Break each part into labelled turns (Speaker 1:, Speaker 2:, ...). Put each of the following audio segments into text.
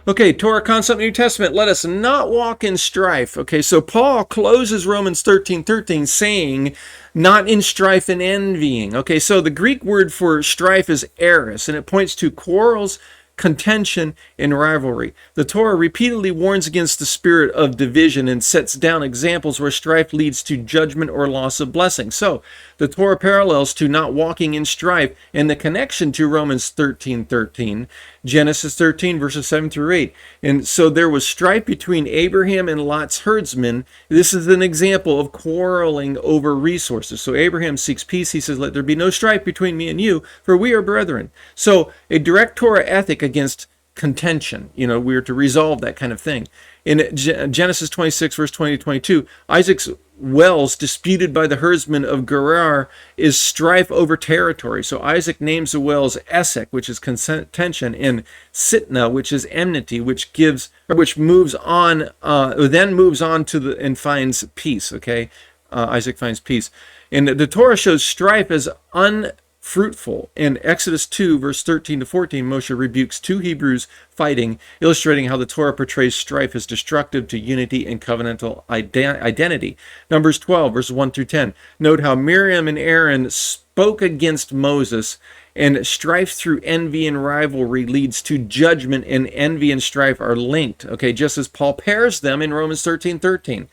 Speaker 1: Okay, Torah concept New Testament. Let us not walk in strife. Okay, so Paul closes Romans 13:13 saying, not in strife and envying. Okay, so the Greek word for strife is eris, and it points to quarrels, contention, and rivalry. The Torah repeatedly warns against the spirit of division and sets down examples where strife leads to judgment or loss of blessing. So the Torah parallels to not walking in strife and the connection to Romans 13:13, Genesis 13 verses 7 through 8. And so there was strife between Abraham and Lot's herdsmen. This is an example of quarreling over resources. So Abraham seeks peace. He says, let there be no strife between me and you, for we are brethren. So a direct Torah ethic against contention. We are to resolve that kind of thing. In Genesis 26, verse 20 to 22, Isaac's wells disputed by the herdsmen of Gerar is strife over territory. So Isaac names the wells Esek, which is contention, and Sitnah, which is enmity, which moves on, then moves on to and finds peace. Okay, Isaac finds peace, and the Torah shows strife as unfruitful. In Exodus 2, verse 13 to 14, Moshe rebukes two Hebrews fighting, illustrating how the Torah portrays strife as destructive to unity and covenantal identity. Numbers 12, verses 1 through 10. Note how Miriam and Aaron spoke against Moses, and strife through envy and rivalry leads to judgment, and envy and strife are linked. Okay, just as Paul pairs them in Romans 13:13.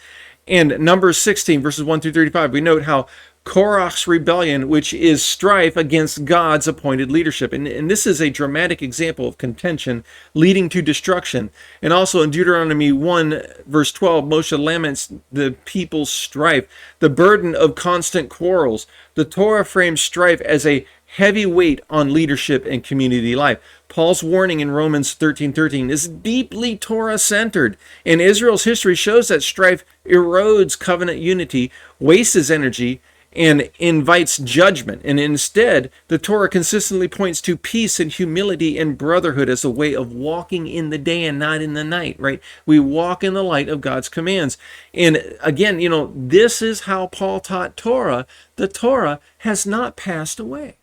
Speaker 1: And Numbers 16, verses 1 through 35, we note how Korah's rebellion, which is strife against God's appointed leadership. And this is a dramatic example of contention leading to destruction. And also in Deuteronomy 1, verse 12, Moshe laments the people's strife, the burden of constant quarrels. The Torah frames strife as a heavy weight on leadership and community life. Paul's warning in Romans 13:13 is deeply Torah-centered, and Israel's history shows that strife erodes covenant unity, wastes energy, and invites judgment. And instead, the Torah consistently points to peace and humility and brotherhood as a way of walking in the day and not in the night, right? We walk in the light of God's commands. And again, this is how Paul taught Torah. The Torah has not passed away.